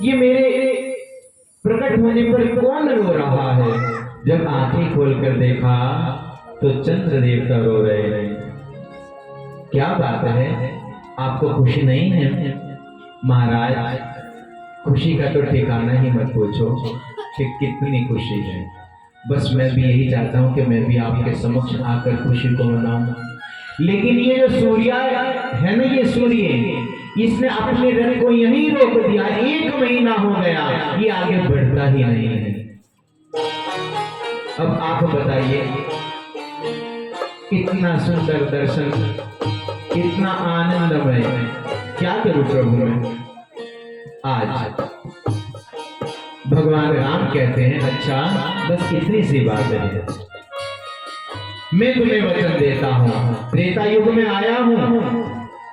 ये मेरे प्रकट होने पर कौन रो रहा है? जब आंखें खोलकर देखा तो चंद्र देवता रो रहे हैं। क्या बात है, आपको खुशी नहीं है? महाराज, खुशी का तो ठिकाना ही मत पूछो कि कितनी खुशी है। बस मैं भी यही चाहता हूं कि मैं भी आपके समक्ष आकर खुशी को मनाऊं। लेकिन ये जो सूर्य है ना, ये सूर्य, इसने अपने रथ को यहीं रोक दिया। 1 महीना हो गया, ये आगे बढ़ता ही नहीं है। अब आप बताइए, कितना सुंदर दर्शन, कितना आनंदमय। क्या करूं प्रभु मैं? आज भगवान राम कहते हैं, अच्छा बस इतनी सी बात है, मैं तुम्हें वचन देता हूं। त्रेता युग में आया हूं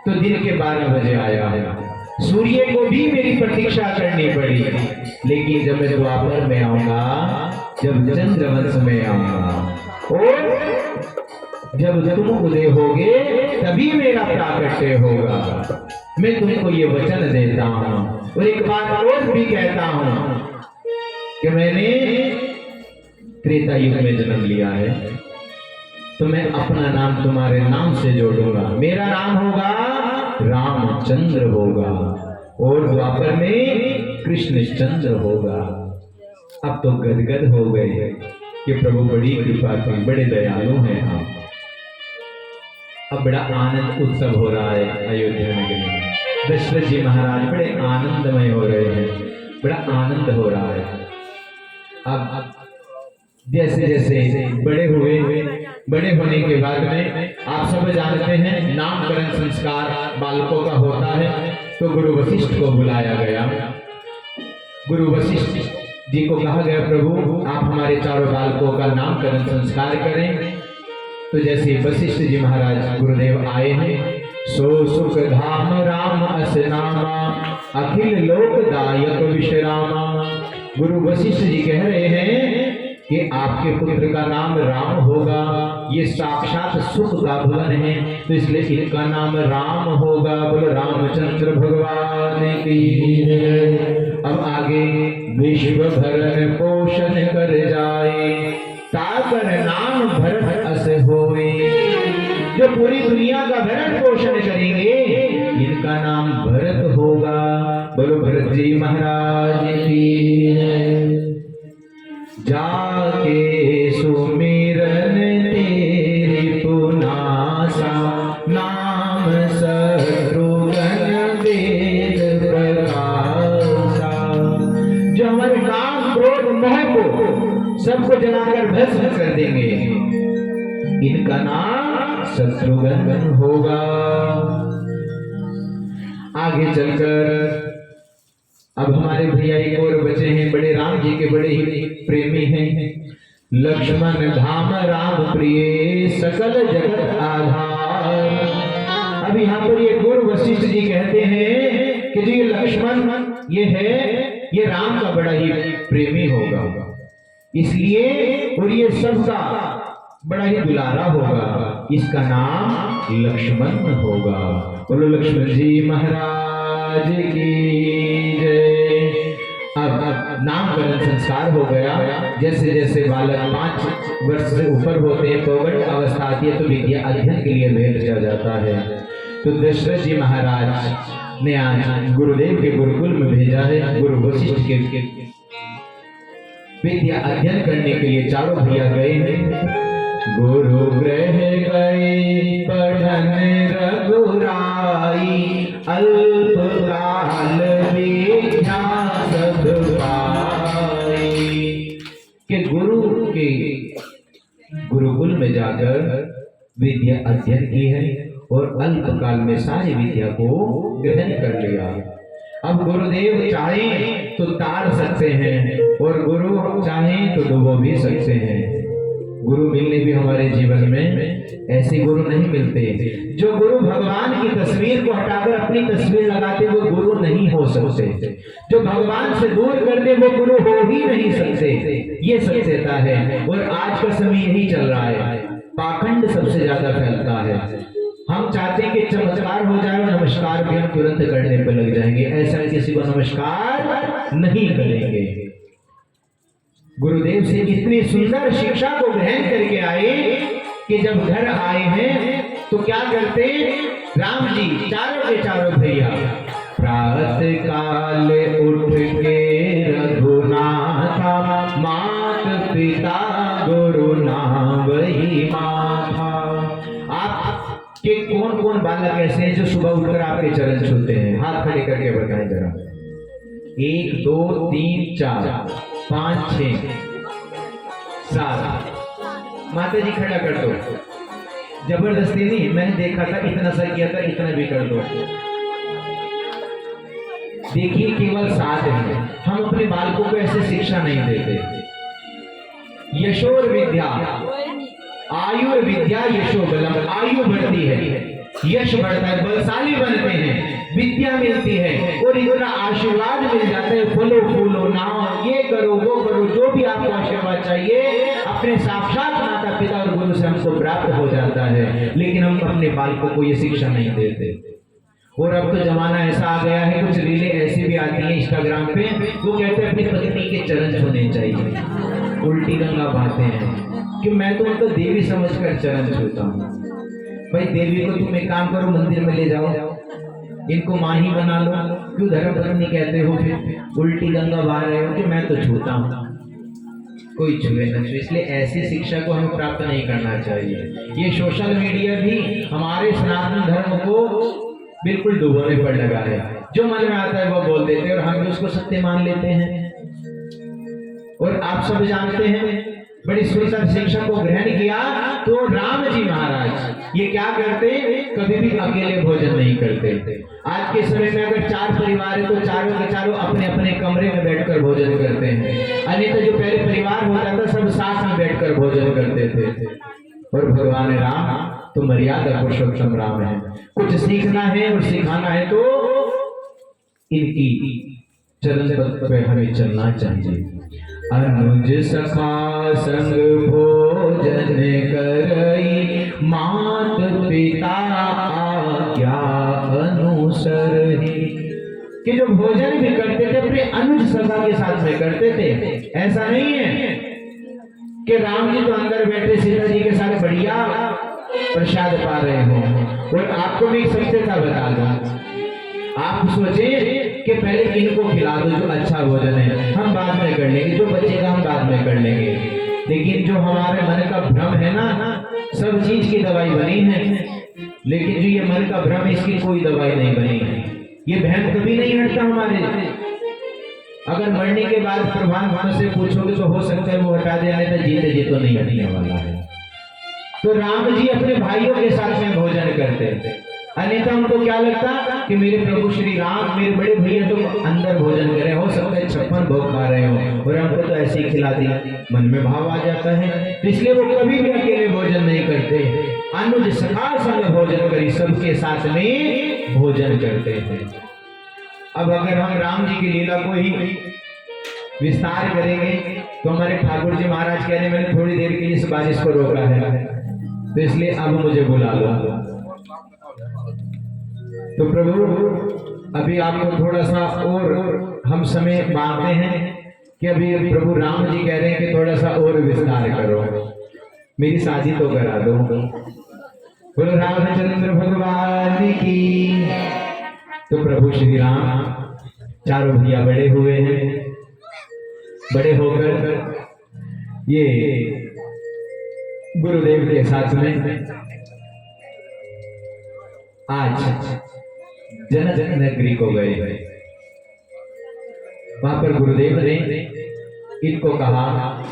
तो दिन के 12 बजे आया हूं। सूर्य को भी मेरी प्रतीक्षा करनी पड़ी, लेकिन जब मैं द्वापर में आऊंगा, जब चंद्रवंश में आऊंगा और जब तुम उदय होगे, तभी मेरा प्राकट्य होगा। मैं तुमको ये वचन देता हूं। और एक बात और भी कहता हूं कि मैंने त्रेता युग में जन्म लिया है, तो मैं अपना नाम तुम्हारे नाम से जोड़ूंगा। मेरा नाम होगा रामचंद्र होगा और द्वापर में कृष्णचंद्र होगा। अब तो गदगद हो गए कि प्रभु बड़ी कृपा की, बड़े दयालु हैं आप। अब बड़ा आनंद उत्सव हो रहा है अयोध्या नगरी में। दशरथ जी महाराज बड़े आनंदमय हो रहे हैं, बड़ा आनंद हो रहा है। अब जैसे जैसे बड़े होने के बाद में आप सब जानते हैं, नामकरण संस्कार बालकों का होता है। तो गुरु वशिष्ठ को बुलाया गया। गुरु वशिष्ठ जी को कहा गया, प्रभु आप हमारे चारों बालकों का नामकरण संस्कार करें। तो जैसे वशिष्ठ जी महाराज गुरुदेव आए हैं, सो सुख धाम राम अस नामा, अखिल लोकदायक विश्रामा। गुरु वशिष्ठ जी कह रहे हैं कि आपके पुत्र का नाम राम होगा, ये साक्षात सुख का भवन है, तो इसलिए इनका नाम राम होगा। बोलो रामचंद्र भगवान की। अब आगे विश्व भरण पोषण कर जाए, ताकर नाम भरत अस होए। जो पूरी दुनिया का भरण पोषण करेंगे, इनका नाम भरत होगा। बोलो भरत जी महाराज की। जाके सुमिरन तेरी पुनासा, नाम शत्रुघ्न वेद प्रकाशा। जो हमारे काम क्रोध मोह को सबको जलाकर भस्म कर देंगे, इनका नाम शत्रुघ्न होगा। आगे चलकर अब हमारे भैया एक और बचे हैं, बड़े राम जी के बड़े ही प्रेमी हैं। लक्ष्मण धाम राम प्रिय, सकल जगत आधार। अब यहाँ पर ये गुरु वशिष्ठ जी कहते हैं कि जी लक्ष्मण ये है, ये राम का बड़ा ही प्रेमी होगा, इसलिए और ये सबका बड़ा ही दुलारा होगा, इसका नाम लक्ष्मण होगा। बोलो लक्ष्मण जी महाराज की जय। अब नामकरण संस्कार हो गया। जैसे जैसे बालक 5 वर्ष से ऊपर होते हैं, प्रौढ़ अवस्था आती है, तो विद्या अध्ययन के लिए भेजा जाता है। तो दशरथ जी महाराज ने आज गुरुदेव के गुरुकुल में भेजा है। गुरु वशिष्ठ के विद्या अध्ययन करने के लिए चारों भैया गए हैं। गुरु ग्रह गए पढ़न रघुराई, अल्प काल विद्या सब पाई। के गुरु के गुरुकुल में जाकर विद्या अध्ययन की है और अल्प काल में सारी विद्या को ग्रहण कर लिया। अब गुरुदेव चाहें तो तार सकते हैं और गुरु चाहें तो डुबो भी सकते हैं। गुरु मिलने भी हमारे जीवन में ऐसे गुरु नहीं मिलते। जो गुरु भगवान की तस्वीर को हटाकर अपनी तस्वीर लगाते, वो गुरु नहीं हो सकते। जो भगवान से दूर कर दे, वो गुरु हो ही नहीं सकते। ये सत्यता है और आज का समय यही चल रहा है। पाखंड सबसे ज्यादा फैलता है। हम चाहते हैं कि चमत्कार हो जाए और नमस्कार भी हम तुरंत करने पर लग जाएंगे। ऐसा किसी को नमस्कार नहीं करेंगे। गुरुदेव से इतनी सुंदर शिक्षा को ग्रहण करके आए कि जब घर आए हैं तो क्या करते, राम जी चारों के चारों भैया प्रातः काल उठ के रघुनाथा, मात पिता गुरु नाम वही माथा। आपके कौन कौन बालक ऐसे हैं जो सुबह उठकर आपके चरण छूते हैं? हाथ खड़े करके बताएं जरा। 1 2 3 4 5 6 7। माता जी खड़ा कर दो। जबरदस्ती नहीं, मैंने देखा था इतना सा किया था, इतना भी कर दो। देखिए केवल 7 है। हम अपने बालकों को ऐसे शिक्षा नहीं देते। यशोर विद्या आयुर विद्या यशो बलम, आयु बढ़ती है, यश बढ़ता है, बलशाली बनते हैं, विद्या मिलती है और इतना आशीर्वाद मिल जाता है। फलो फूलो नाम, ये करो वो करो, जो भी आपको आशीर्वाद चाहिए अपने साक्षात माता पिता और गुरु से हमको प्राप्त हो जाता है। लेकिन हम अपने बालकों को ये शिक्षा नहीं देते। और अब तो जमाना ऐसा आ गया है, कुछ रीलें ऐसी भी आती हैं इंस्टाग्राम पे, वो कहते हैं अपनी पत्नी के चरण छूने चाहिए। उल्टी गंगा बातें हैं कि मैं तो उनको देवी समझकर चरण छूता हूँ। भाई देवी को तुम एक काम करो, मंदिर में ले जाओ, इनको मां ही बना लो। क्यों धर्म पत्नी कहते हो? फिर उल्टी गंगा बहा रहे हो कि मैं तो छूता हूँ। कोई छुए न छुए। इसलिए ऐसी शिक्षा को हमें प्राप्त नहीं करना चाहिए। ये सोशल मीडिया भी हमारे सनातन धर्म को बिल्कुल डुबोने पर लगा है। जो मन में आता है वो बोल देते हैं और हम भी उसको सत्य मान लेते हैं। और आप सब जानते हैं बड़ी सुंदर शिक्षा को ग्रहण किया तो राम जी महाराज ये क्या करते, कभी भी अकेले भोजन नहीं करते। आज के समय में अगर 4 परिवार है तो चारों के चारों अपने अपने कमरे में बैठकर भोजन करते हैं। अन्यथा जो पहले परिवार होता था सब साथ में बैठकर भोजन करते थे। और भगवान राम तो मर्यादा पुरुषोत्तम राम है। कुछ सीखना है और सिखाना है तो इनकी चरण पथ पे हमें चलना चाहिए। अनुज सखा संग भोजन करई, मात पिता आज्ञा अनुसरहि। कि जो भोजन भी करते थे अपने अनुज सखा के साथ में करते थे। ऐसा नहीं है कि राम जी तो अंदर बैठे सीता जी के साथ बढ़िया प्रसाद पा रहे हो। और आपको भी एक सत्यता बता दूं, आप सोचे कि पहले इनको खिला दो जो अच्छा भोजन है, हम बाद में कर लेंगे, जो बचेगा हम बाद में कर लेंगे। लेकिन जो हमारे मन का भ्रम है ना, सब चीज की दवाई बनी है, लेकिन जो ये मन का भ्रम है इसकी कोई दवाई नहीं बनी है। ये भ्रम कभी नहीं हटता हमारे। अगर मरने के बाद प्रभान से पूछोगे तो हो सकता है वो हटा दे, नहीं तो जीते जी तो नहीं हटने वाला है। तो राम जी अपने भाइयों के साथ में भोजन करते थे। अन्यथा उनको क्या लगता कि मेरे प्रभु श्री राम मेरे बड़े भैया तो अंदर भोजन करे, हो सकता है 56 भोग खा रहे हो और हमको तो ऐसे ही खिला दिया। मन में भाव आ जाता है, इसलिए वो कभी भी अकेले भोजन नहीं करते। अनुज सखा संग भोजन करी, सबके साथ में भोजन करते थे। अब अगर हम राम जी की लीला को ही विस्तार करेंगे तो हमारे ठाकुर जी महाराज कह रहे मैंने थोड़ी देर के लिए इस बारिश को रोका है, तो इसलिए अब मुझे बुला लो। तो प्रभु अभी आपको थोड़ा सा और हम समय मांगते हैं कि अभी प्रभु राम जी कह रहे हैं कि थोड़ा सा और विस्तार करो, मेरी शादी तो करा दो। बोलो रामचंद्र भगवान की। तो प्रभु श्री राम चारों भैया बड़े हुए हैं, बड़े होकर ये गुरुदेव के साथ में आज जनक नगरी को गए। वहां पर गुरुदेव ने इनको कहा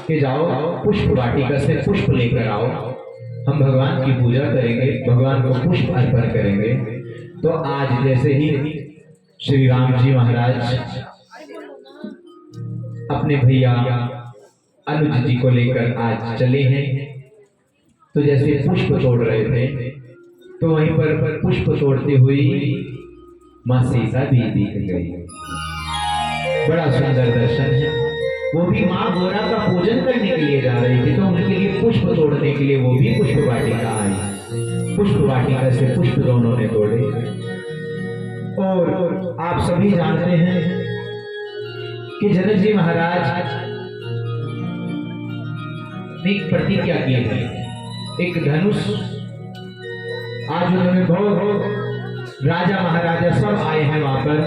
कि जाओ पुष्प वाटिका से पुष्प लेकर आओ, हम भगवान की पूजा करेंगे, भगवान को पुष्प अर्पण करेंगे। तो आज जैसे ही श्री राम जी महाराज अपने भैया अनुज जी को लेकर आज चले हैं, तो जैसे पुष्प तोड़ रहे थे तो वहीं पर पुष्प तोड़ती हुई मां सीता भी दिख गई। बड़ा सुंदर दर्शन है। वो भी मां गोरा का पूजन करने के लिए जा रही थी, तो उनके लिए पुष्प तोड़ने के लिए वो भी पुष्प वाटिका आई। पुष्प वाटिका से पुष्प दोनों ने तोड़े। और आप सभी जानते हैं कि जनक जी महाराज ने एक प्रतिज्ञा की है, एक धनुष। आज उन्होंने बहुत राजा महाराजा सब आए हैं वहां पर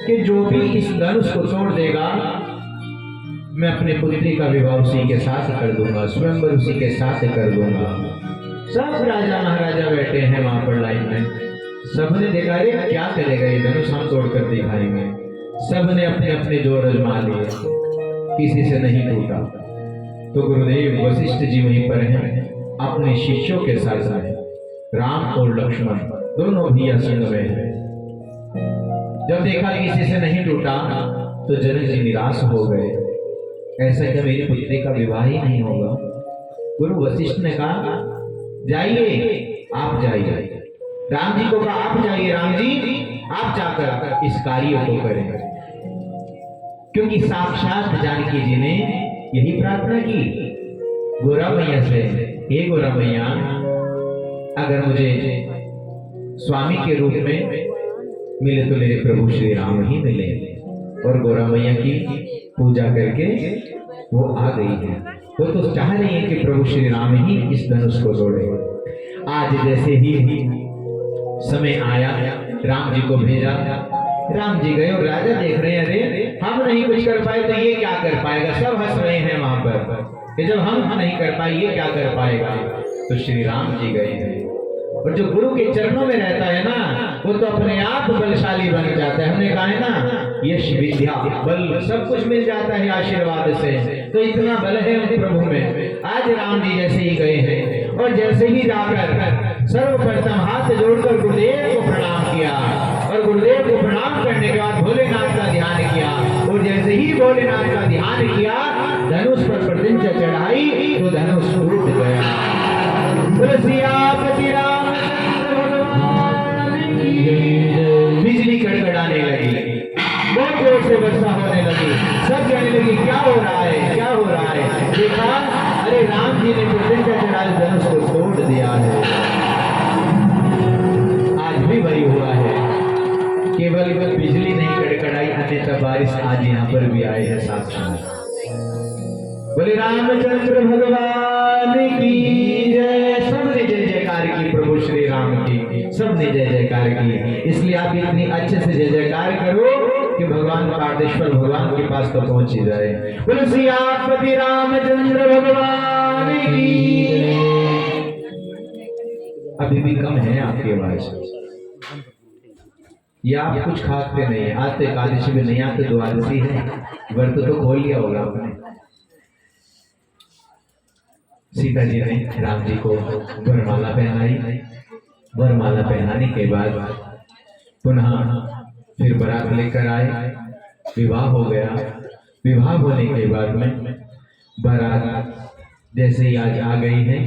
कि जो भी इस धनुष को तोड़ देगा मैं अपने पुत्री का विवाह उसी के साथ कर दूंगा, स्वयंवर उसी के साथ कर दूंगा। सब राजा महाराजा बैठे हैं वहां पर लाइन में। सबने देखा रे क्या करेगा ये धनुष, हम तोड़कर दिखाएंगे। सबने अपने अपने जोर आजमा लिए, किसी से नहीं टूटा। तो गुरुदेव वशिष्ठ जी वहीं पर हैं अपने शिष्यों के साथ आए, राम और लक्ष्मण दोनों भैया संग में हैं। जब देखा किसी से नहीं टूटा तो जनक जी निराश हो गए, ऐसा क्या मेरी पुत्री का विवाह ही नहीं होगा। गुरु वशिष्ठ ने कहा जाइए आप जाइए, राम जी को कहा आप जाइए, राम जी आप जाकर इस कार्य को करें, क्योंकि साक्षात जानकी जी ने यही प्रार्थना की गोरा मैया से, हे गोरा मैया अगर मुझे स्वामी के रूप में मिले तो मेरे प्रभु श्री राम ही मिले। और गोरा मैया की पूजा करके वो आ गई है, वो तो चाह रही है कि प्रभु श्री राम ही इस धनुष को तोड़े। आज जैसे ही समय आया राम जी को भेजा, राम जी गए और राजा देख रहे हैं अरे हम नहीं कुछ कर पाए तो ये क्या कर पाएगा। सब हंस रहे हैं वहां पर कि जब हम नहीं कर पाए ये क्या कर पाएगा। तो श्री राम जी गए हैं, और जो गुरु के चरणों में रहता है ना वो तो अपने आप बलशाली बन जाता है। हमने कहा है ना यश विद्या बल सब कुछ मिल जाता है आशीर्वाद से, तो इतना बल है उन प्रभु में। आज राम जी जैसे ही गए हैं और जैसे ही जाकर सर्वप्रथम हाथ जोड़कर गुरुदेव को प्रणाम किया, और गुरुदेव को प्रणाम करने के बाद भोलेनाथ का ध्यान किया, और जैसे ही भोलेनाथ का ध्यान किया धनुष पर प्रतिज्ञा चढ़ाई तो धनुष टूट गया। बिजली कड़कड़ाने लगी, बहुत जोर से वर्षा होने लगी, सब कहने लगी क्या हो रहा है क्या हो रहा है। देखा अरे राम जी ने प्रतिज्ञा चढ़ाई धनुष को तोड़ दिया है। आज भी वही हुआ है, केवल बिजली नहीं कड़कड़ाई अन्यथा बारिश आज यहाँ पर भी आए हैं साक्षात। बोले रामचंद्र भगवान की जय। सबने जय जयकार की प्रभु श्री राम की, सबने जय जयकार की। इसलिए आप इतनी अच्छे से जय जयकार करो कि भगवान पार्देश्वर भगवान के पास तो पहुंच ही जाए। बोले सियापति रामचंद्र भगवान की जय। अभी भी कम है आपकी आवाज, या आप कुछ खाते नहीं है। आज तो एकादशी में नहीं आते, द्वादशी है, व्रत तो खोल लिया होगा आपने। सीता जी ने राम जी को वरमाला पहनाई, वरमाला पहनाने के बाद पुनः फिर बारात लेकर आए, विवाह हो गया। विवाह होने के बाद में बारात जैसे ही आज आ गई है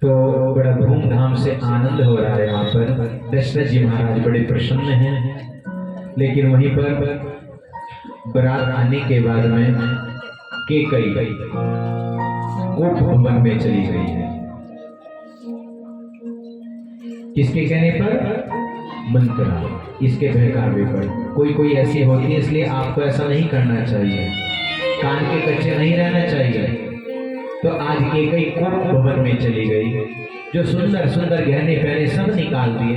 तो बड़ा धूमधाम से आनंद हो रहा है वहां पर। दशरथ जी महाराज बड़े प्रसन्न हैं, लेकिन वहीं पर बारात आने के बाद में केकई कोप भवन में चली गई है। किसके कहने पर? मंत्रा, इसके बहकावे पर। कोई कोई ऐसी होती है, इसलिए आपको ऐसा नहीं करना चाहिए, कान के कच्चे नहीं रहना चाहिए। तो आज केकई कोप भवन में चली गई, जो सुंदर सुंदर गहने पहने सब निकाल दिए,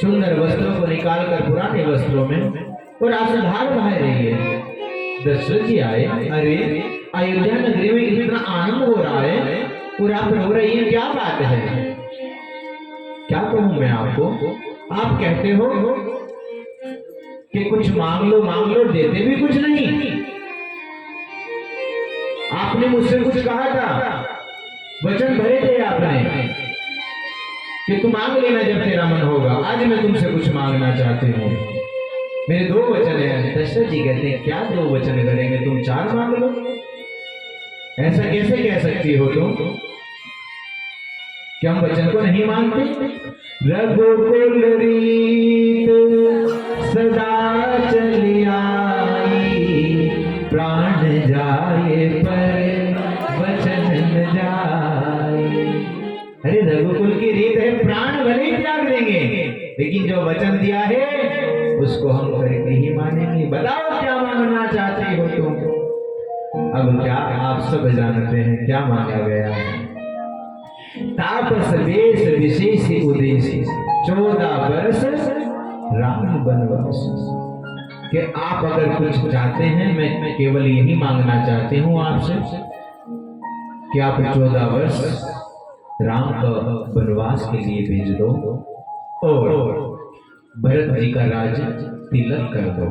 सुंदर वस्त्रों को निकाल कर पुराने वस्त्रों में, और आसधार बहा रही है। दशरथ जी आए, अरे अयोध्या नगरी में इतना आनंद हो रहा है और आप रो रही है, क्या बात है? क्या कहूं मैं आपको? आप कहते हो कि कुछ मांग लो, देते भी कुछ नहीं। आपने मुझसे कुछ कहा था, वचन भरे थे आपने कि तू मांग लेना जब तेरा मन होगा। आज मैं तुमसे कुछ मांगना चाहती हूँ, मेरे 2 वचन हैं। दशरथ जी कहते हैं क्या 2 वचन करेंगे, तुम 4 मांग लो। ऐसा कैसे कह सकती हो तुम? क्या हम वचन को नहीं मानते? रघुकुल रीत सदा चली आई, प्राण जाए पर वचन न जाए। लेकिन जो वचन दिया है उसको हम करके ही मानेंगे। बताओ क्या मानना चाहते हो तुम? अब क्या आप सब जानते हैं क्या माना गया है? तापस वेश विशेष उद्देश्य 14 वर्ष राम वनवास। कि आप अगर कुछ चाहते हैं, मैं केवल यही मांगना चाहती हूँ आपसे कि आप 14 वर्ष राम का वनवास के लिए भेज दो और भरत जी का राज्य तिलक कर दो।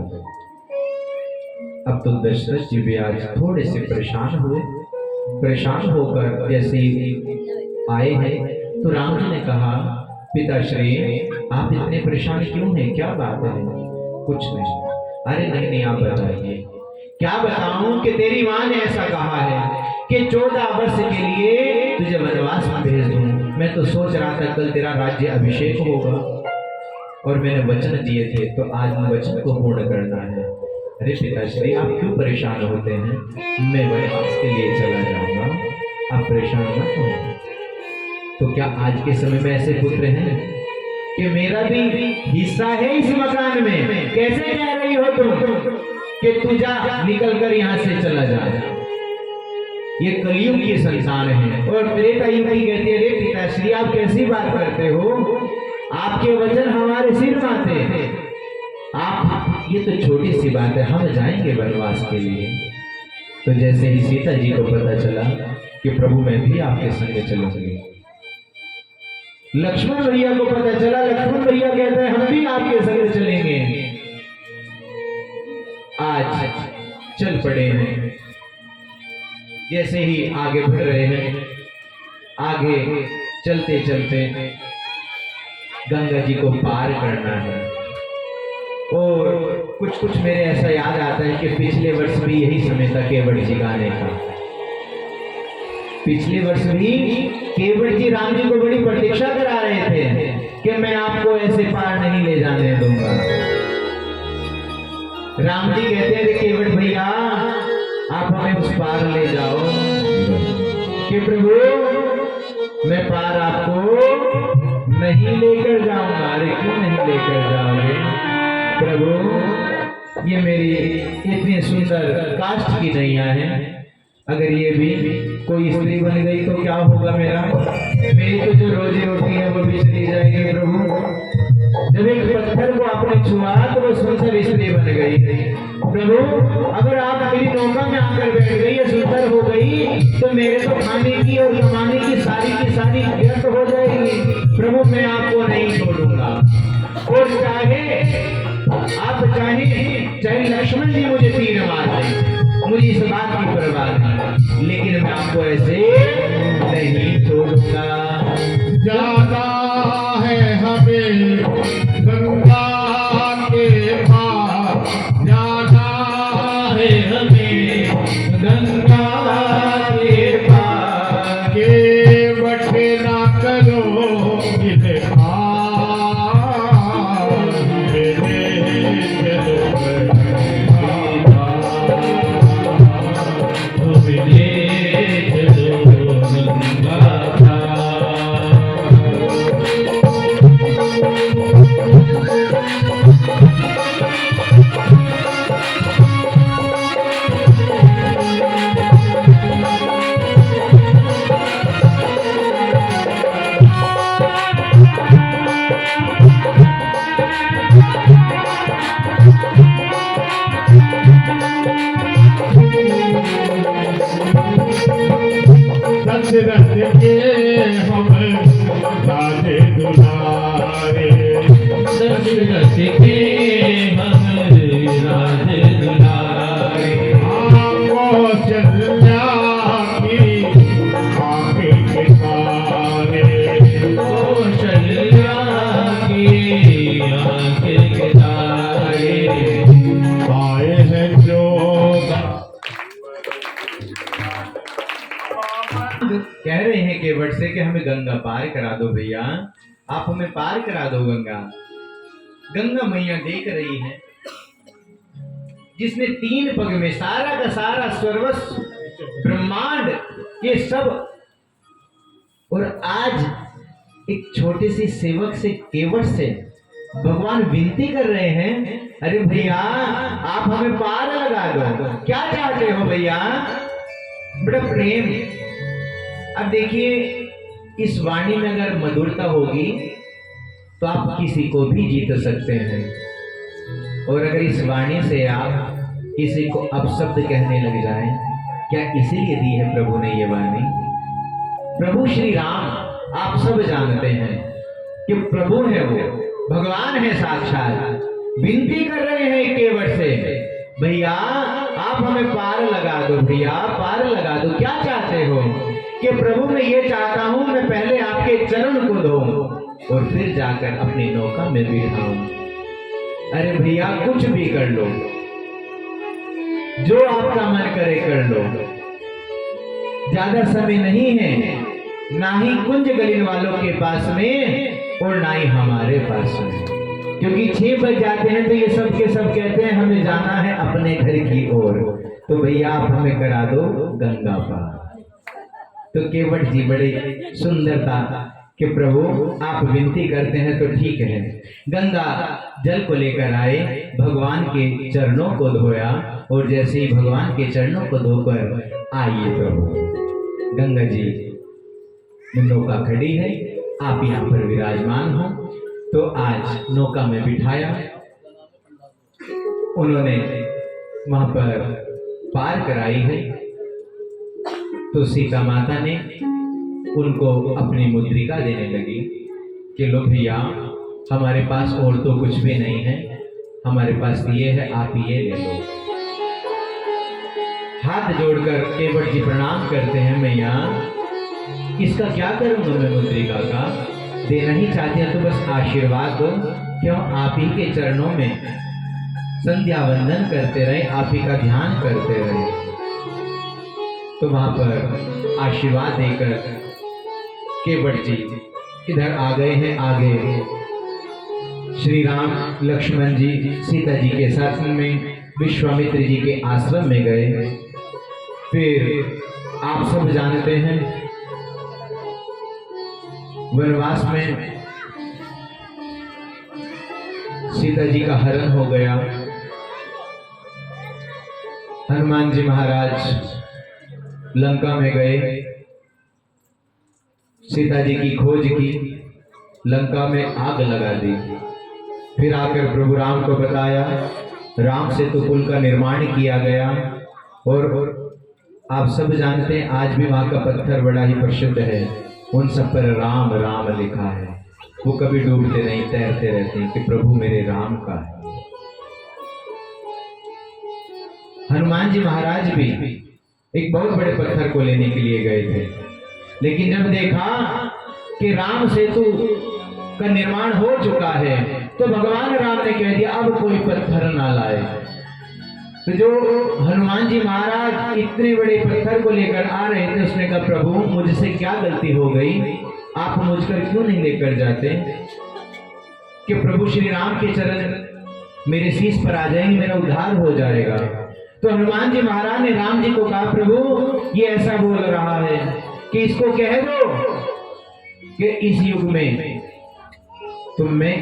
अब तो दशरथ जी भी आज थोड़े से परेशान हुए। परेशान होकर जैसे आए हैं तो राम जी ने कहा, पिताश्री आप इतने परेशान क्यों हैं, क्या बात है? कुछ नहीं। अरे नहीं नहीं, आप बताइए। क्या बताऊं कि तेरी मां ने ऐसा कहा है कि 14 वर्ष के लिए तुझे वनवास में भेज दूं। मैं तो सोच रहा था कल तेरा राज्य अभिषेक होगा और मैंने वचन दिए थे, तो आज वचन को पूर्ण करना है। अरे पिताश्री आप क्यों परेशान होते हैं? मैं वनवास के लिए चला जाऊंगा, आप परेशान मत हो। तो क्या आज के समय में ऐसे पुत्र हैं कि मेरा भी हिस्सा है इस मकान में? कैसे कह रही हो तुम कि तू जा, निकल कर यहाँ से चला जा? ये कलयुग की संतान है। और त्रेता युग की कहती है, रे पिताश्री आप कैसी बात करते हो? आपके वचन हमारे सिर माथे हैं। आप ये तो छोटी सी बात है, हम जाएंगे वनवास के लिए। तो जैसे ही सीता जी को पता चला कि प्रभु मैं भी आपके संग चलूंगी, लक्ष्मण भैया को पता चला, लक्ष्मण भैया कहते हैं हम भी आपके संग चलेंगे। आज चल पड़े हैं। जैसे ही आगे बढ़ रहे हैं, आगे चलते चलते गंगा जी को पार करना है। और कुछ कुछ मेरे ऐसा याद आता है कि पिछले वर्ष भी यही समय था केवट जी का आने का। पिछले वर्ष भी केवट जी राम जी को बड़ी प्रतीक्षा करा रहे थे कि मैं आपको ऐसे पार नहीं ले जाने दूंगा। राम जी कहते हैं केवट भैया आप हमें उस पार ले जाओ। कि प्रभु मैं पार आपको नहीं लेकर जाऊंगा। अरे क्यों नहीं लेकर जाओगे प्रभु? ये मेरी इतनी सुंदर काष्ठ की नैया है, अगर ये भी कोई स्त्री बन गई तो क्या होगा मेरा? मेरी तो जो रोजी रोटी है वो भी चली जाएगी प्रभु। जब एक पत्थर को आपने छुआ तो वो सुंदर स्त्री बन गई। प्रभु अगर आप मेरी नौका में आकर बैठ गई, सुंदर हो गई, तो मेरे तो खाने की और कमाने की सारी व्यर्थ हो जाएगी। प्रभु मैं आपको नहीं छोड़ूंगा। और चाहे लक्ष्मण जी मुझे तीर मार दें, मुझे इस बात की परवाह नहीं, लेकिन मैं आपको ऐसे नहीं छोड़ूंगा। जाना है हमें गंगा के पार, जाना है हमें गंगा के पार। केवट ना करो इन्हें दशरथ के हम राजे दुलारे, दशरथ के हम राजे दुलारे। कौशल्या की आंखें के तारे, कौशल्या की आंखें के तारे। आए हैं जो कह रहे हैं केवट से कि हमें गंगा पार करा दो भैया, आप हमें पार करा दो गंगा। गंगा मैया देख रही है, जिसने 3 पग में सारा का सारा सर्वस्व ब्रह्मांड ये सब, और आज एक छोटे से सेवक से केवट से भगवान विनती कर रहे हैं, अरे भैया आप हमें पार लगा दो, क्या चाहते हो भैया? बड़ा प्रेम। अब देखिए, इस वाणी में अगर मधुरता होगी तो आप किसी को भी जीत सकते हैं, और अगर इस वाणी से आप किसी को अपशब्द कहने लग जाएं, क्या इसीलिए दी है प्रभु ने ये वाणी? प्रभु श्री राम आप सब जानते हैं कि प्रभु है, वो भगवान है साक्षात, विनती कर रहे हैं केवट से, भैया आप हमें पार लगा दो, भैया पार लगा दो, क्या चाहते हो? कि प्रभु मैं ये चाहता हूं, मैं पहले आपके चरण को धोऊं और फिर जाकर अपनी नौका में बिठाऊं। अरे भैया कुछ भी कर लो, जो आपका मन करे कर लो, ज्यादा समय नहीं है, ना ही कुंज गलिन वालों के पास में और ना ही हमारे पास में, क्योंकि 6 बज जाते हैं तो ये सब के सब कहते हैं हमें जाना है अपने घर की ओर, तो भैया आप हमें करा दो गंगा पार। तो केवट जी बड़े सुंदरता कि प्रभु आप विनती करते हैं तो ठीक है, गंगा जल को लेकर आए, भगवान के चरणों को धोया, और जैसे ही भगवान के चरणों को धोकर आइए प्रभु, गंगा जी नौका खड़ी है, आप यहाँ पर विराजमान हो, तो आज नौका में बिठाया, उन्होंने वहां पर पार कराई है। तो सीता माता ने उनको अपनी मुद्रिका देने लगी कि लो भैया हमारे पास और तो कुछ भी नहीं है, हमारे पास ये है, आप ये ले लो। हाथ जोड़कर केवट जी प्रणाम करते हैं, मैया इसका क्या करूंगा मैं मुद्रिका का? देना ही चाहते हैं तो बस आशीर्वाद दो, क्यों आप ही के चरणों में संध्या वंदन करते रहे, आप ही का ध्यान करते रहे। तो वहां पर आशीर्वाद देकर केवट जी इधर आ गए हैं। आगे श्री राम लक्ष्मण जी सीता जी के साथ में विश्वामित्र जी के आश्रम में गए। फिर आप सब जानते हैं वनवास में सीता जी का हरण हो गया। हनुमान जी महाराज लंका में गए, सीता जी की खोज की, लंका में आग लगा दी। फिर आकर प्रभु राम को बताया, राम से तो कुल का निर्माण किया गया, और आप सब जानते हैं आज भी वहां का पत्थर बड़ा ही प्रसिद्ध है, उन सब पर राम राम लिखा है। वो कभी डूबते नहीं, तैरते रहते हैं कि प्रभु मेरे राम का है। हनुमान जी महाराज भी एक बहुत बड़े पत्थर को लेने के लिए गए थे, लेकिन जब देखा कि राम सेतु का निर्माण हो चुका है तो भगवान राम ने कह दिया अब कोई पत्थर ना लाए। तो जो हनुमान जी महाराज इतने बड़े पत्थर को लेकर आ रहे थे, उसने कहा प्रभु मुझसे क्या गलती हो गई, आप मुझकर क्यों नहीं लेकर जाते कि प्रभु श्री राम के चरण मेरे शीश पर आ जाएंगे, मेरा उद्धार हो जाएगा। तो हनुमान जी महाराज ने राम जी को कहा प्रभु ये ऐसा बोल रहा है कि इसको कह दो कि इस युग में तुम में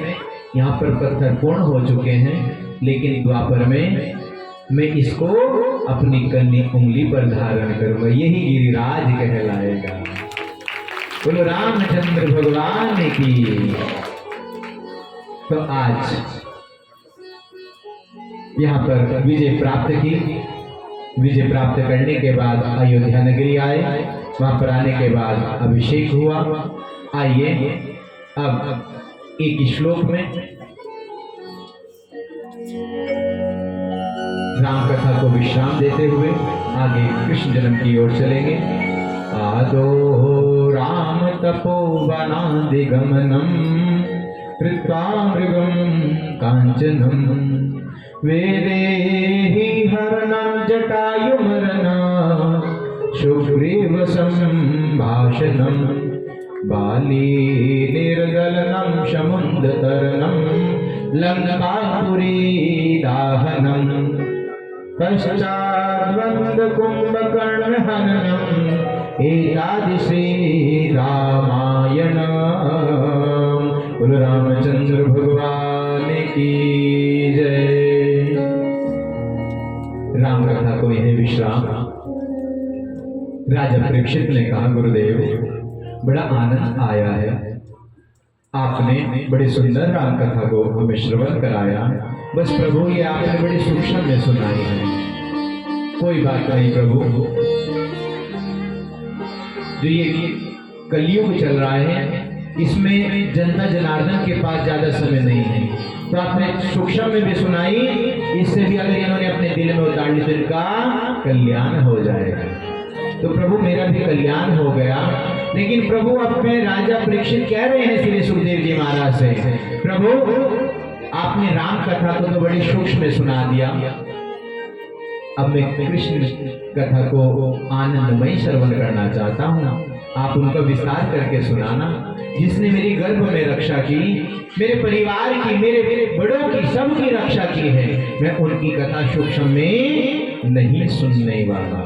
यहाँ पर पत्थर पूर्ण हो चुके हैं, लेकिन द्वापर में मैं इसको अपनी कन्नी उंगली पर धारण करूंगा, यही गिरिराज कहलाएगा। बोलो रामचंद्र भगवान की। तो आज यहाँ पर विजय प्राप्त की, विजय प्राप्त करने के बाद अयोध्या नगरी आए, वहां पर आने के बाद अभिषेक हुआ। आइए अब एक श्लोक में राम कथा को विश्राम देते हुए आगे कृष्ण जन्म की ओर चलेंगे। आदो राम तपोवनादिगमनम कृत्वा मृगम कांचनम वेदेहि हरणं जटायुमरणं सुग्रीव संभाषणं बाली निर्गलनं समुद्रतरणं लंकापुरी दाहनं पश्चाद्वंद कुंभकर्ण हननम् एतादृशी रामायण। बोलो रामचंद्र भगवान की जय। राम कथा को यह विश्राम। राजा परीक्षित ने कहा, गुरुदेव बड़ा आनंद आया है, आपने बड़ी सुंदर राम कथा को हमें श्रवण कराया। बस प्रभु ये आपने बड़ी सूक्ष्म में सुनाई है। कोई बात नहीं प्रभु, जो ये कलयुग चल रहा है इसमें जनता जनार्दन के पास ज्यादा समय नहीं है, तो आपने सूक्ष्म में भी सुनाई, इससे भी अगर इन्होंने अपने दिल में उतार ली तो इनका कल्याण हो जाएगा। तो प्रभु मेरा भी कल्याण हो गया। लेकिन प्रभु अब में राजा परीक्षित कह रहे हैं श्री सुखदेव जी महाराज से, प्रभु आपने राम कथा को तो बड़ी सूक्ष्म में सुना दिया, अब मैं कृष्ण कथा को आनंदमय श्रवण करना चाहता हूँ, आप उनका विस्तार करके सुनाना। जिसने मेरी गर्भ में रक्षा की, मेरे परिवार की, मेरे बड़ों की, सबकी रक्षा की है, मैं उनकी कथा सूक्ष्म में नहीं सुनने वाला।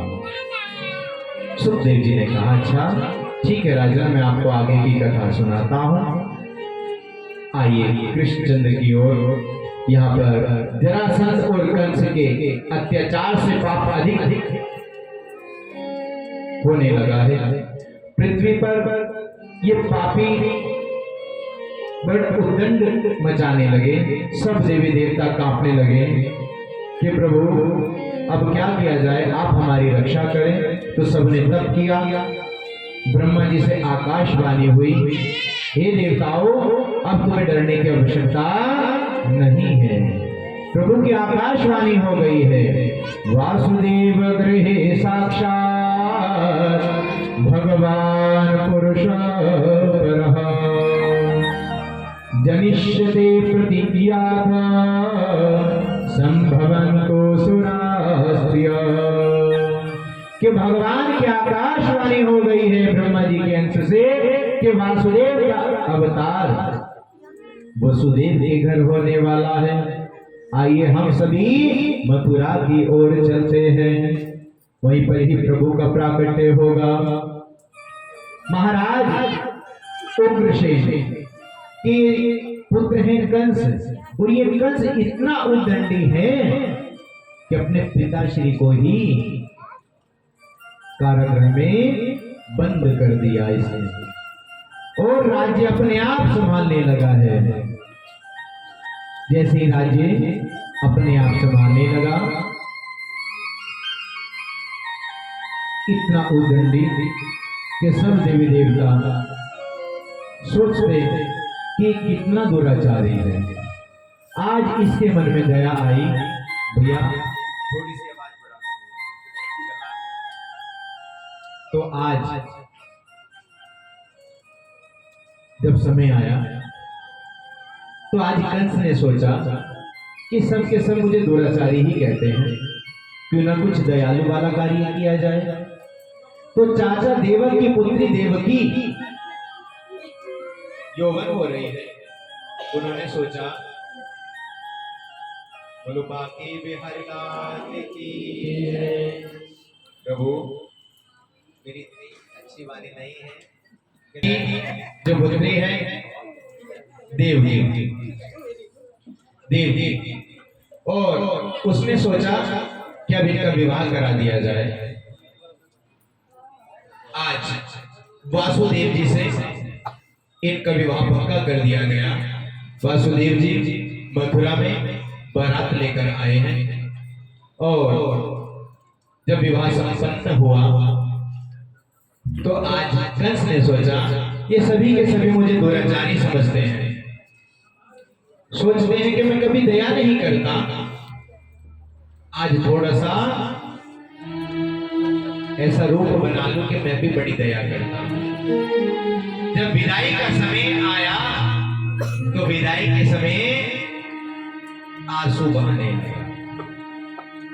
सुखदेव जी ने कहा, अच्छा ठीक है राजा, मैं आपको आगे की कथा सुनाता हूँ। आइए कृष्णचंद्र की ओर। यहाँ पर जरासंध और कंस के अत्याचार से पाप अधिक होने लगा है। पृथ्वी पर ये पापी बड़ा उद्दंड मचाने लगे, सब देवी देवता कांपने लगे कि प्रभु अब क्या किया जाए, आप हमारी रक्षा करें। तो सबने तप किया। ब्रह्मा जी से आकाशवाणी हुई, हे देवताओं अब तुम्हें डरने की आवश्यकता नहीं है। प्रभु की आकाशवाणी हो गई है, वासुदेव गृहे साक्षात भगवान पुरुष परः जनिष्यते प्रतिज्ञा संभवन्तो सुरास्त्रियः। कि भगवान की आकाशवाणी हो गई है ब्रह्मा जी के अंश से कि वासुदेव का अवतार वसुदेव के घर होने वाला है। आइए हम सभी मथुरा की ओर चलते हैं, वहीं पर ही प्रभु का प्राकट्य होगा। महाराज उग्रसेन के पुत्र हैं कंस, और ये कंस इतना उद्दंडी है कि अपने पिताश्री को ही कारागृह में बंद कर दिया इसने, और राज्य अपने आप संभालने लगा है। जैसे ही राज्य अपने आप संभालने लगा, इतना उद्दंडी कि सब देवी देवता सोचते कि कितना दुराचारी है। आज इसके मन में दया आई, भैया थोड़ी सी आवाज बढ़ा। तो आज जब समय आया तो आज कंस ने सोचा कि सब के सब मुझे दुराचारी ही कहते हैं, क्यों ना कुछ दयालु वाला कार्य किया जाए। तो चाचा देवक की पुत्री देवकी यौवन हो रही है, उन्होंने सोचा बोलो बाकी बिहारी लाल की जय। प्रभु मेरी इतनी अच्छी वाणी नहीं है। जो पुत्री है देवकी, और उसने सोचा कि अब इनका विवाह करा दिया जाए। आज वासुदेव जी से इनका विवाह पक्का कर दिया गया। वासुदेव जी मथुरा में बारात लेकर आए हैं, और जब विवाह संपन्न हुआ तो आज कंस ने सोचा ये सभी के सभी मुझे दुराचारी समझते हैं, सोचते हैं कि मैं कभी दया नहीं करता। आज थोड़ा सा ऐसा रूप बना लूं कि मैं भी बड़ी दया करता हूं। जब विदाई का समय आया तो विदाई के समय आंसू बहाने लगा।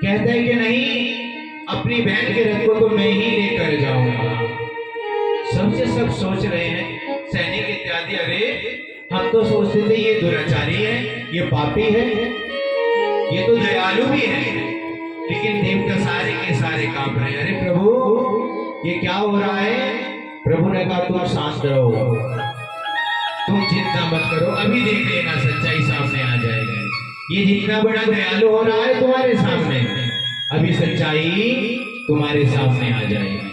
कहते हैं कि नहीं, अपनी बहन के रथ को तो मैं ही लेकर जाऊंगा। सबसे सब सोच रहे हैं सैनिक इत्यादि, अरे हम तो सोचते थे ये दुराचारी है, ये पापी है, ये तो दयालु भी है, लेकिन देवता सारे के सारे कांप रहे हैं। अरे प्रभु ये क्या हो रहा है? प्रभु ने कहा तुम शांत रहो, तुम चिंता चिंता मत करो, अभी देख लेना सच्चाई सामने आ जाएगी। ये जितना बड़ा दयालु हो रहा है तुम्हारे सामने, अभी सच्चाई तुम्हारे सामने आ जाएगी।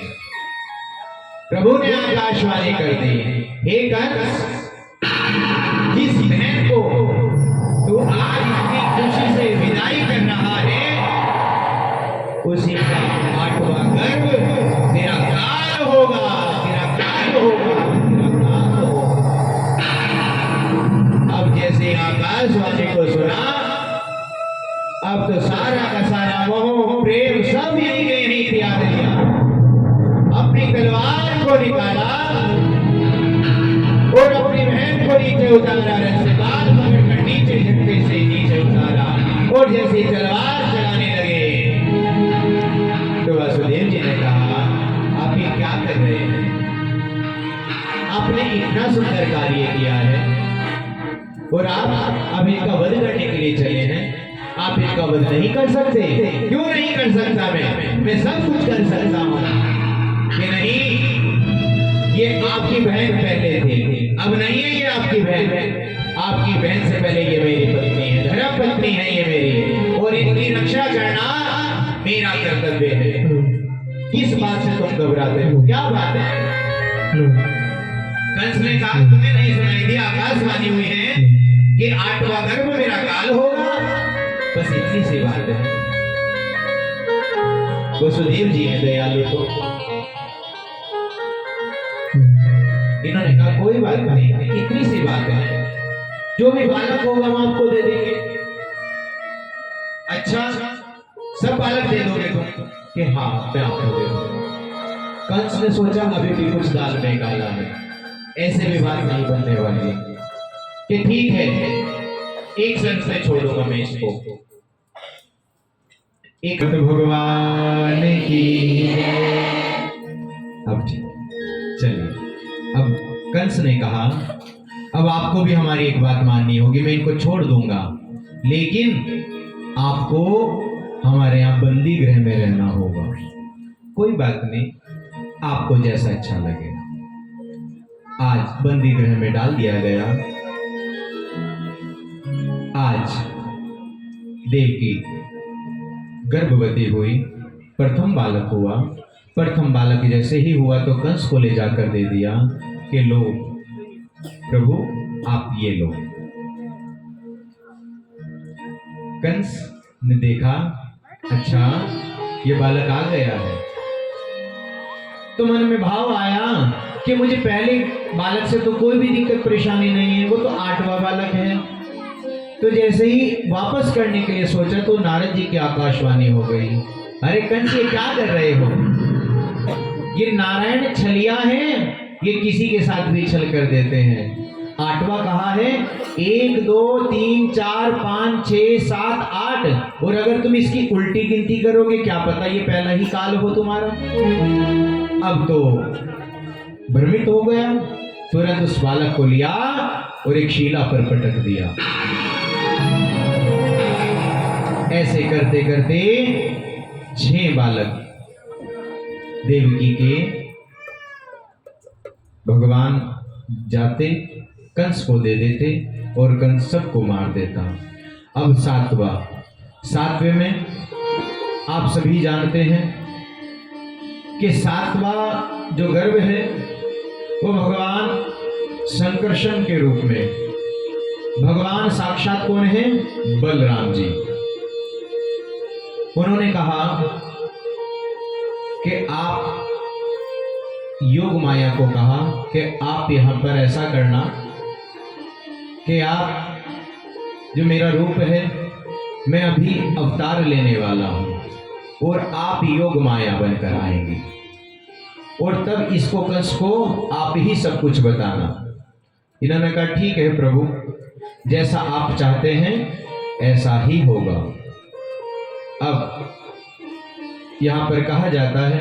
प्रभु ने आकाशवाणी कर दी, हे कंस, जिस बहन को तू आज इतनी खुशी से विदाई कर रहा है, उसी का 8वां गर्भ तेरा काल होगा, तेरा काल होगा, तेरा काल होगा। अब जैसे आकाशवाणी को सुना, अब तो सारा का सारा मोह प्रेम सब यहीं के यहीं त्याग दिया, अपनी तलवार को निकाला और अपनी बहन को नीचे उतारा, रथ से बाल पकड़कर नीचे झटके से नीचे उतारा और जैसे तलवार चलाने लगे तो वासुदेव जी ने कहा, आप ये क्या कर रहे हैं? आपने इतना सुंदर कार्य किया है और आप अब इनका वध करने के लिए चले हैं। आप इनका वध नहीं कर सकते? क्यों नहीं कर सकता? मैं सब कुछ कर सकता हूँ कि नहीं, ये आपकी बहन पहले थी, अब नहीं है ये आपकी बहन। आपकी बहन से पहले ये मेरी पत्नी है, धर्म पत्नी है ये मेरी, और इनकी रक्षा करना मेरा कर्तव्य है। किस बात से तुम घबराते हो? क्या बात है? कंस ने कहा, तुम्हें नहीं सुनाई दी? आकाशवाणी हुई है कि 8वां गर्भ मेरा काल होगा, बस इतनी सी बात है। वसुदेव जी है दयालु, तो इन्होंने कहा कोई बात नहीं, इतनी सी बात है, जो भी बालक होगा हम आपको दे देंगे। अच्छा, सब बालक दे दोगे तुम? कि हाँ, मैं आपको दे दूंगा। कंस ने सोचा अभी भी कुछ दाल में काला है, ऐसे भी बात नहीं बनने वाली, कि ठीक है एक शर्त से छोड़ूंगा मैं इसको। एक भगवान की अब चलिए, अब कंस ने कहा अब आपको भी हमारी एक बात माननी होगी, मैं इनको छोड़ दूंगा, लेकिन आपको हमारे यहाँ बंदी गृह में रहना होगा। कोई बात नहीं, आपको जैसा अच्छा लगे। आज बंदी गृह में डाल दिया गया। आज देवकी गर्भवती हुई, प्रथम बालक हुआ। प्रथम बालक जैसे ही हुआ तो कंस को ले जाकर दे दिया कि लो प्रभु, आप ये लो। कंस ने देखा, अच्छा ये बालक आ गया है, तो मन में भाव आया कि मुझे पहले बालक से तो कोई भी दिक्कत परेशानी नहीं है, वो तो 8वां बालक है। तो जैसे ही वापस करने के लिए सोचा तो नारद जी की आकाशवाणी हो गई, अरे कंस ये क्या कर रहे हो? ये नारायण छलिया है, ये किसी के साथ भी छल कर देते हैं। 8वां कहा है, 1 2 3 4 5 6 7 8, और अगर तुम इसकी उल्टी गिनती करोगे क्या पता ये पहला ही काल हो तुम्हारा। अब तो भ्रमित हो गया, तुरंत उस बालक को लिया और एक शिला पर पटक दिया। ऐसे करते करते 6 बालक देवकी के भगवान जाते, कंस को दे देते और कंस सबको मार देता। अब 7वें में आप सभी जानते हैं कि 7वां जो गर्भ है वो भगवान संकर्षण के रूप में, भगवान साक्षात कौन है? बलराम जी। उन्होंने कहा कि आप योग माया को कहा कि आप यहां पर ऐसा करना कि आप जो मेरा रूप है, मैं अभी अवतार लेने वाला हूं और आप योग माया बनकर आएंगे, और तब इसको कंस को आप ही सब कुछ बताना। इन्होंने कहा ठीक है प्रभु, जैसा आप चाहते हैं ऐसा ही होगा। अब यहां पर कहा जाता है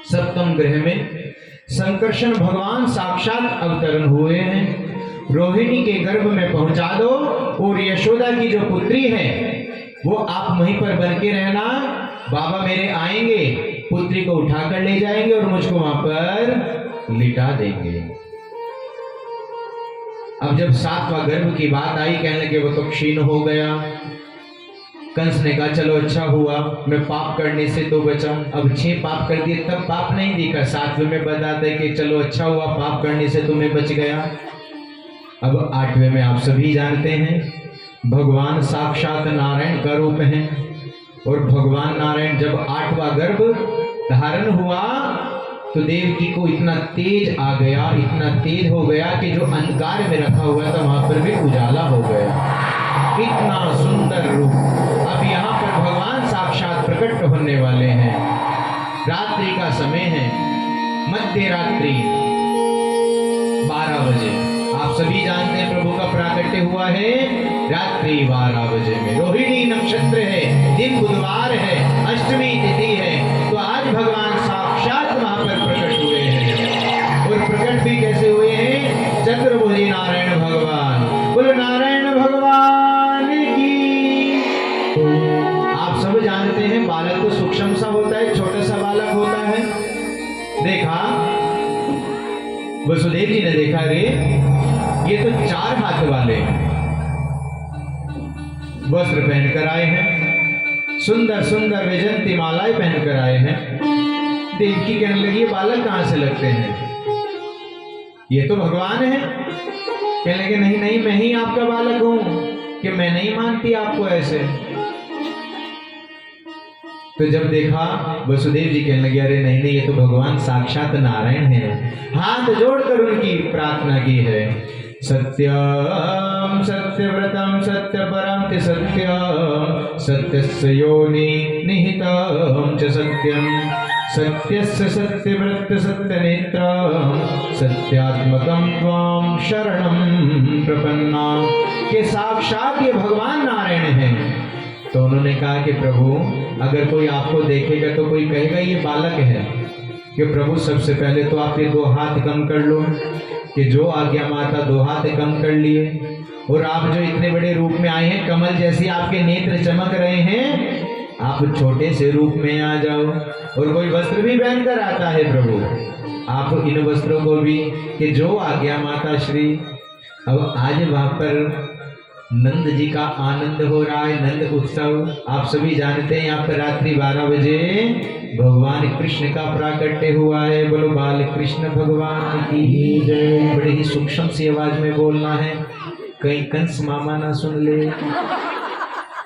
7वें ग्रह में संकर्षण भगवान साक्षात अवतरण हुए हैं। रोहिणी के गर्भ में पहुंचा दो और यशोदा की जो पुत्री है वो आप वहीं पर बन के रहना। बाबा मेरे आएंगे, पुत्री को उठाकर ले जाएंगे और मुझको वहां पर लिटा देंगे। अब जब 7वां गर्भ की बात आई, कहने लगे वो तो क्षीण हो गया। कंस ने कहा चलो अच्छा हुआ मैं पाप करने से तो बचा। अब 6 पाप कर दिए तब पाप नहीं दिखा, 7वें में बताते हैं कि चलो अच्छा हुआ पाप करने से तुम्हें बच गया। अब 8वें में आप सभी जानते हैं भगवान साक्षात नारायण का रूप है, और भगवान नारायण जब 8वां गर्भ धारण हुआ तो देवकी को इतना तेज आ गया, इतना तेज हो गया कि जो अंधकार में रखा हुआ था वहां पर भी उजाला हो गया। इतना सुंदर रूप। अब यहाँ पर भगवान साक्षात प्रकट होने वाले हैं। रात्रि का समय है, मध्य रात्रि 12 बजे। आप सभी जानते हैं प्रभु का प्राकट्य हुआ है रात्रि 12 बजे में। रोहिणी नक्षत्र है, दिन बुधवार है, अष्टमी तिथि है, तो आज भगवान साक्षात वहां पर प्रकट हुए हैं। और प्रकट भी कैसे हुए हैं? चतुर्भुजी नारायण भगवान। बोलो नारायण भगवान की। आप सब जानते हैं बालक तो सूक्ष्म सा होता है, छोटा सा बालक होता है। देखा वसुदेव जी ने देखा रे ये तो 4 हाथ वाले वस्त्र पहनकर आए हैं, सुंदर सुंदर वैजंती मालाएं पहनकर आए हैं। देवकी कहने लगी ये बालक कहां से लगते हैं? ये तो भगवान है। कहने लगे नहीं नहीं मैं ही आपका बालक हूं, कि मैं नहीं मानती आपको ऐसे। तो जब देखा वसुदेव जी कहने लगे अरे नहीं नहीं ये तो भगवान साक्षात नारायण है। हाथ जोड़कर उनकी प्रार्थना की है। सत्यम सत्यव्रतम सत्यपरम च सत्यम सत्यस्य योनि निहितम च सत्यम सत्यस्य सत्यव्रत सत्यनेत्रम सत्यात्मकम त्वां शरणं प्रपन्ना। के साक्षात ये भगवान नारायण हैं। तो उन्होंने कहा कि प्रभु अगर कोई आपको देखेगा तो कोई कहेगा ये बालक है, कि प्रभु सबसे पहले तो आप ये 2 हाथ कम कर लो, कि जो आज्ञा माता 2 हाथ कम कर लिए, और आप जो इतने बड़े रूप में आए हैं, कमल जैसे आपके नेत्र चमक रहे हैं, आप छोटे से रूप में आ जाओ। और कोई वस्त्र भी पहनकर आता है प्रभु, आप इन वस्त्रों को भी, कि जो आज्ञा माता श्री। अब आज वहां पर नंद जी का आनंद हो रहा है, नंद उत्सव। आप सभी जानते हैं यहाँ पर रात्रि 12 बजे भगवान कृष्ण का प्राकट्य हुआ है। बोलो बाल कृष्ण भगवान की जय। बड़े ही सूक्ष्म सी आवाज में बोलना है, कहीं कंस मामा ना सुन ले।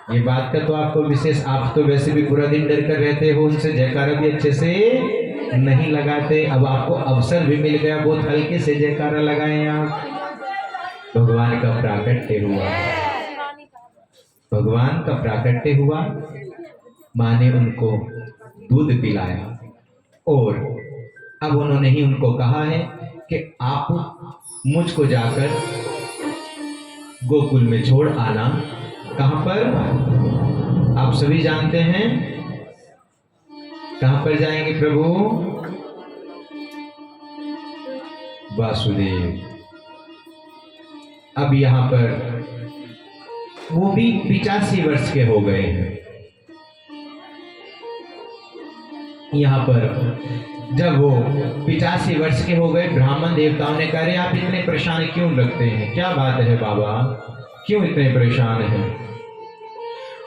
ये बात का तो आपको विशेष, आप तो वैसे भी पूरा दिन डर कर रहते हो, उनसे जयकारा भी अच्छे से नहीं लगाते। अब आपको अवसर भी मिल गया, बहुत हल्के से जयकारा लगाए आप। भगवान का प्राकट्य हुआ, भगवान का प्राकट्य हुआ। माँ ने उनको दूध पिलाया, और अब उन्होंने ही उनको कहा है कि आप मुझको जाकर गोकुल में छोड़ आना। कहां पर? आप सभी जानते हैं कहां पर जाएंगे प्रभु? वासुदेव। अब यहां पर वो भी 85 वर्ष के हो गए हैं। यहां पर जब वो 85 वर्ष के हो गए, ब्राह्मण देवताओं ने कहा आप इतने परेशान क्यों लगते हैं? क्या बात है बाबा, क्यों इतने परेशान हैं?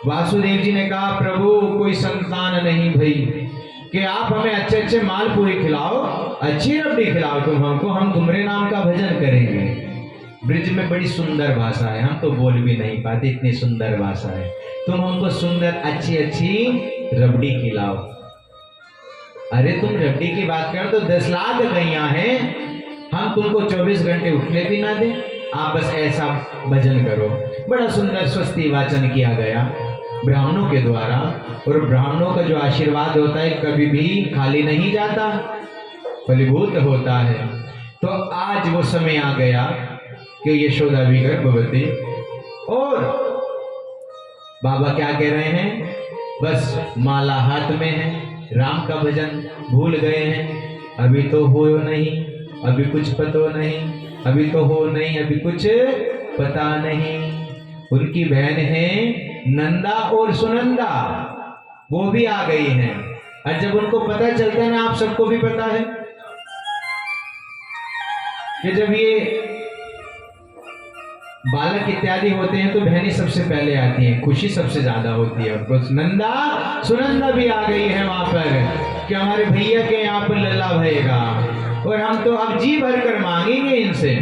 वासुदेव जी ने कहा प्रभु कोई संतान नहीं भाई, कि आप हमें अच्छे अच्छे मालपुरी खिलाओ, अच्छी रबड़ी खिलाओ तुम हमको, हम तुम्हारे नाम का भजन करेंगे। ब्रिज में बड़ी सुंदर भाषा है, हम तो बोल भी नहीं पाते, इतनी सुंदर भाषा है। तुम हमको सुंदर अच्छी अच्छी रबड़ी खिलाओ। अरे तुम रबड़ी की बात करो तो 10 लाख गैया हैं, हम तुमको 24 घंटे उठने भी ना दें, आप बस ऐसा भजन करो। बड़ा सुंदर स्वस्ति वाचन किया गया ब्राह्मणों के द्वारा, और ब्राह्मणों का जो आशीर्वाद होता है कभी भी खाली नहीं जाता, फलीभूत होता है। तो आज वो समय आ गया कि यशोदा भी गर्भवती, और बाबा क्या कह रहे हैं? बस माला हाथ में है, राम का भजन भूल गए हैं। अभी तो हो नहीं, अभी कुछ पता नहीं, अभी तो हो नहीं, अभी कुछ पता नहीं। उनकी बहन है नंदा और सुनंदा, वो भी आ गई हैं। और जब उनको पता चलता है ना, आप सबको भी पता है कि जब ये बालक इत्यादि होते हैं तो बहनें सबसे पहले आती हैं, खुशी सबसे ज्यादा होती है उनको। नंदा सुनंदा भी आ गई है वहां पर कि हमारे भैया के यहाँ पर लल्ला भरेगा, और हम तो अब जी भर कर मांगेंगे इनसे।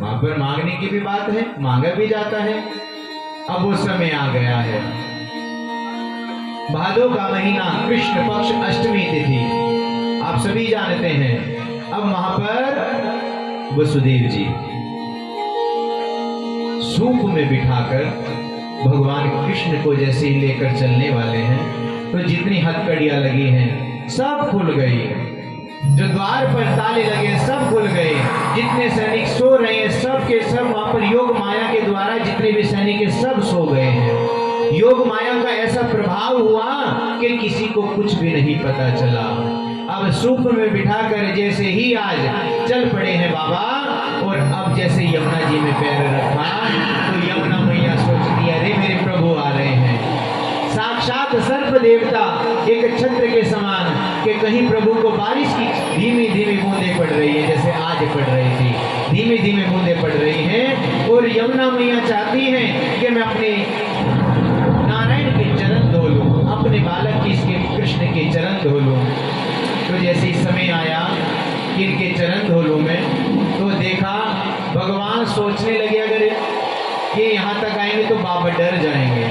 वहां पर मांगने की भी बात है, मांगा भी जाता है। अब वो समय आ गया है, भादो का महीना, कृष्ण पक्ष अष्टमी तिथि, आप सभी जानते हैं। अब वहां पर वसुदेव जी सूप में बिठाकर भगवान कृष्ण को जैसे ही लेकर चलने वाले हैं, तो जितनी हथकड़ियां लगी हैं सब खुल गई, जो द्वार पर ताले लगे सब खुल गए, जितने सैनिक सो रहे हैं सब के सब वहां पर योग माया के द्वारा जितने भी सैनिक हैं सब सो गए हैं। योग माया का ऐसा प्रभाव हुआ कि किसी को कुछ भी नहीं पता चला। अब सूप में बिठाकर जैसे ही आज चल पड़े हैं बाबा, और अब जैसे यमुना जी में पैर रखा तो यमुना मैया सोचती है अरे मेरे प्रभु आ रहे हैं। साक्षात सर्प देवता एक छत्र के समान कि कहीं प्रभु को बारिश की धीमी धीमी बूंदें पड़ रही है, जैसे आज पड़ रही थी, धीमी धीमी बूंदें पड़ रही हैं, और यमुना मैया चाहती हैं कि मैं अपने नारायण के चरण धो लूं, अपने बालक की इसके कृष्ण के चरण धो लूं। तो जैसे ही समय आया कि इनके चरण धो लूं मैं, तो देखा भगवान सोचने लगे अगर ये यहाँ तक आएंगे तो बाबा डर जाएंगे,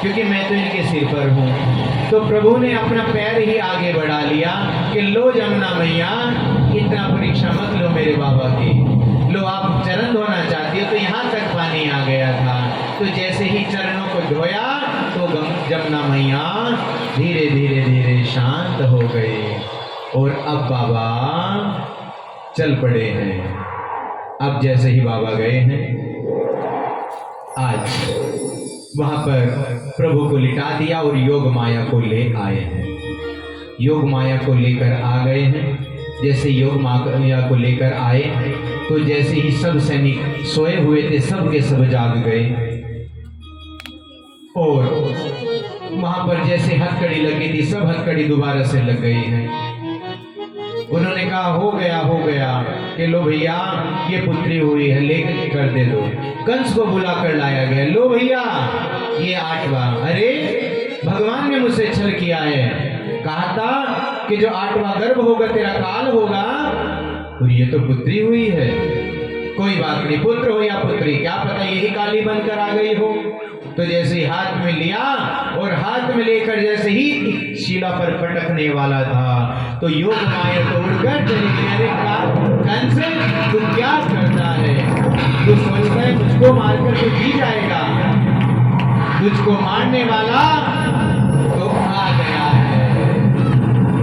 क्योंकि मैं तो इनके सिर पर हूँ। तो प्रभु ने अपना पैर ही आगे बढ़ा लिया कि लो जमुना मैया, इतना परीक्षा मत लो मेरे बाबा की, लो आप चरण धोना चाहती हो तो यहाँ तक पानी आ गया था। तो जैसे ही चरणों को धोया तो जमुना मैया धीरे धीरे धीरे शांत हो गई, और अब बाबा चल पड़े हैं। अब जैसे ही बाबा गए हैं, आज वहां पर प्रभु को लिटा दिया और योग माया को ले आए हैं। योग माया को लेकर आ गए हैं। जैसे योग माया को लेकर आए तो जैसे ही सब सैनिक सोए हुए थे सब के सब जाग गए, और वहां पर जैसे हथकड़ी लगी थी सब हथकड़ी दोबारा से लग गई है। उन्होंने कहा हो गया कि लो भैया ये पुत्री हुई है, लेकर कर दे दो। कंस को बुला कर लाया गया, लो भैया ये 8वां। अरे भगवान ने मुझसे छल किया है, कहा था कि जो 8वां गर्भ होगा तेरा काल होगा, और ये तो पुत्री हुई है। कोई बात नहीं, पुत्र हो या पुत्री क्या पता यही काली बनकर आ गई हो। तो जैसे ही हाथ में लिया और हाथ में लेकर जैसे ही शिला पर पटकने वाला था तो योग माया तो उड़कर चली गई। अरे कंस तू क्या करता है, तू सोचता है तुझको मारकर तो जी जाएगा, तुझको मारने वाला तो आ गया है।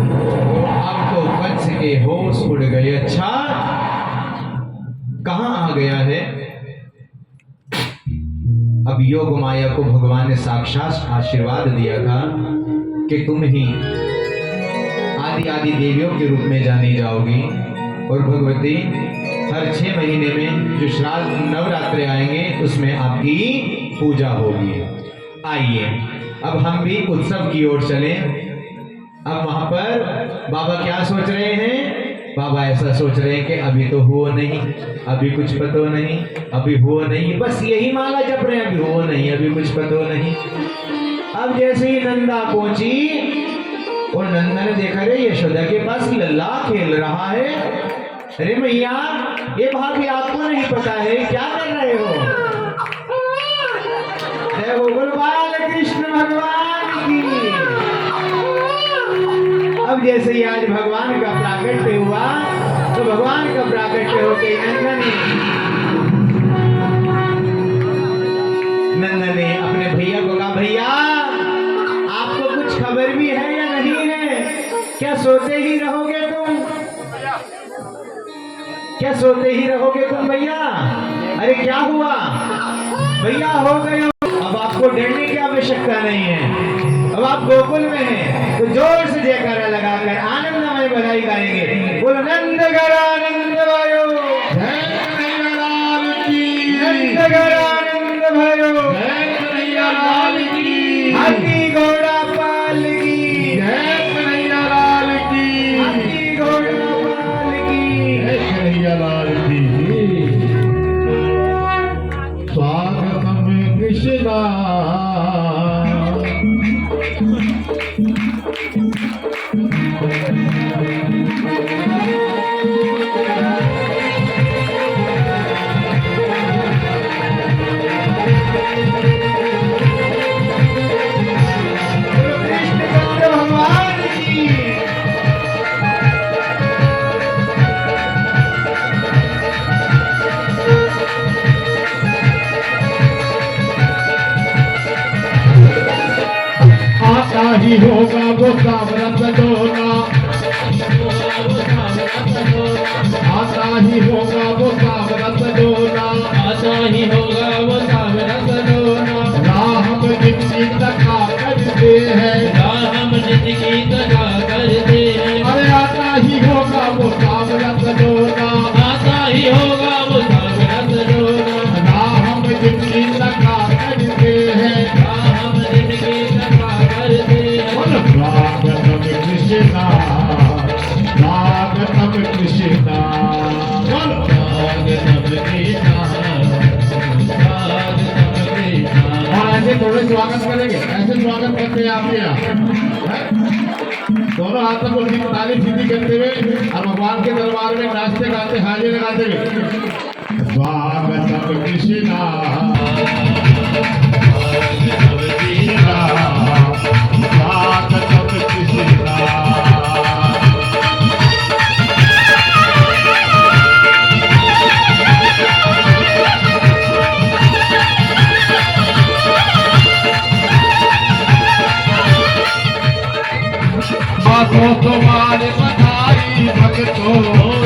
तो अब तो कंस के होश उड़ गए। अच्छा कहां आ गया है? अब योग माया को भगवान ने साक्षात आशीर्वाद दिया था कि तुम ही आदि आदि देवियों के रूप में जानी जाओगी, और भगवती हर 6 महीने में जो श्राद्ध नवरात्रे आएंगे उसमें आपकी पूजा होगी। आइए अब हम भी उत्सव की ओर चलें। अब वहां पर बाबा क्या सोच रहे हैं? बाबा ऐसा सोच रहे हैं कि अभी तो हुआ नहीं, अभी कुछ पतो नहीं, अभी हुआ नहीं, बस यही माला जप रहे हैं, अभी हुआ नहीं, अभी कुछ पतो नहीं। अब जैसे ही नंदा पहुंची और नंदा ने देखा रे यशोदा के पास लल्ला खेल रहा है। अरे मैया ये भाभी आपको नहीं पता है क्या कर रहे हो? जय गोकुल बाल कृष्ण भगवान की। अब जैसे ही आज भगवान का प्राकट्य हुआ तो भगवान का प्राकट्य होके नंदन ने अपने भैया को कहा भैया आपको कुछ खबर भी है या नहीं है? क्या सोते ही रहोगे तुम? क्या सोते ही रहोगे तुम भैया? अरे क्या हुआ भैया? हो गए अब आपको डरने की आवश्यकता नहीं है, अब आप गोकुल में हैं तो जोर से जयकारा लगाकर आनंदमय बधाई गाएंगे। बोलो नंदगर आनंद भयो, नंदगर आनंद भयो, हाथी घोड़ा पाल की, हाथी घोड़ा पाल की। ही होगा वो सावरत डोला, आता ही होगा वो सावरत डोला, आता ही होगा वो सावरत डोला। राम जिंदगी तका करते हैं, हम जिंदगी तका करते हैं। अरे आता ही होगा वो सावरत डोला, आता ही होगा वो सावरत डोला। राम जिंदगी तका करते हैं, हम जिंदगी तका करते हैं। बोल स्वागतम कृष्णा, स्वागतम कृष्णा, बोल स्वागतम कृष्णा, स्वागतम कृष्णा। और ऐसे थोड़े स्वागत करेंगे, ऐसे स्वागत करते हैं आप यहाँ, दोनों हाथों को सीधी ताली सीधी करते हुए और भगवान के दरबार में नाचते गाते हाजिर लगाते हुए स्वागतम कृष्णा, स्वागतम कृष्णा। बातों तुम्हारे बधाई भक्तों,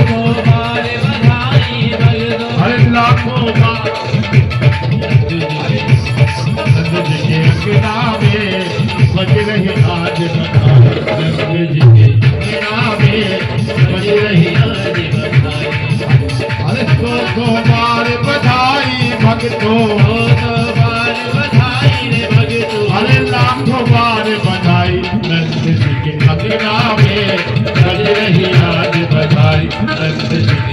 तुम्हारे बधाई भगतो। हर लाखों बार नंद जी के अंगना में बज रही आज बधाई, नंद जी के अंगना में बज रही आज बधाई। अरे तुम्हारे बधाई भक्तों, तुम्हारे बधाई रे भगतो। अरे लाखों बार बधाई, नंद जी के अंगना में बज रही आज बधाई, नंद जी के